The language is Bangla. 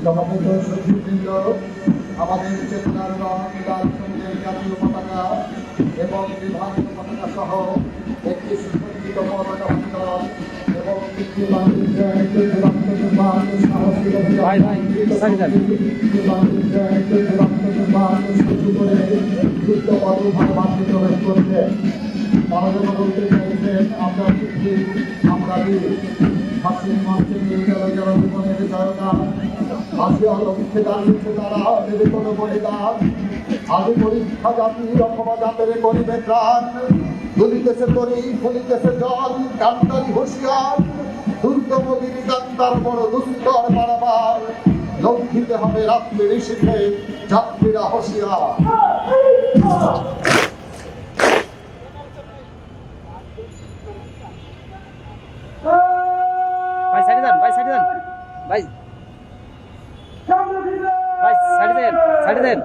সমাবেত সচিববৃন্দ, আমাদের চেতনার রং লাল সবুজের জাতীয় পতাকা এবং বিভাগীয় পতাকা সহ একটি সুসজ্জিত পতাকা উত্তোলন এবং বলতে চাইছেন আমরা ফাঁসির মঞ্চে নিয়ে গেল জনজীবনের জয়গান। ফাঁসি লক্ষ্যে দাঁড়িয়েছে তারা দেবে কোনো বলিদান। আদি পরীক্ষা জাতির অথবা জাতের করিবে প্রাণ। দুলিতেছে তরি ফলিতেছে জল, কান্তারি হুঁশিয়ার। দুর্গম গিরিকান্তার বড় দুস্তর পারাবার। লঙ্ঘিতে হবে রাত্রি নিশীথে যাত্রীরা হুঁশিয়ার। ভাই সাইডে যান, ভাই সাইডে যান, ভাই ভাই সাইডে দেন, সাইডে দেন।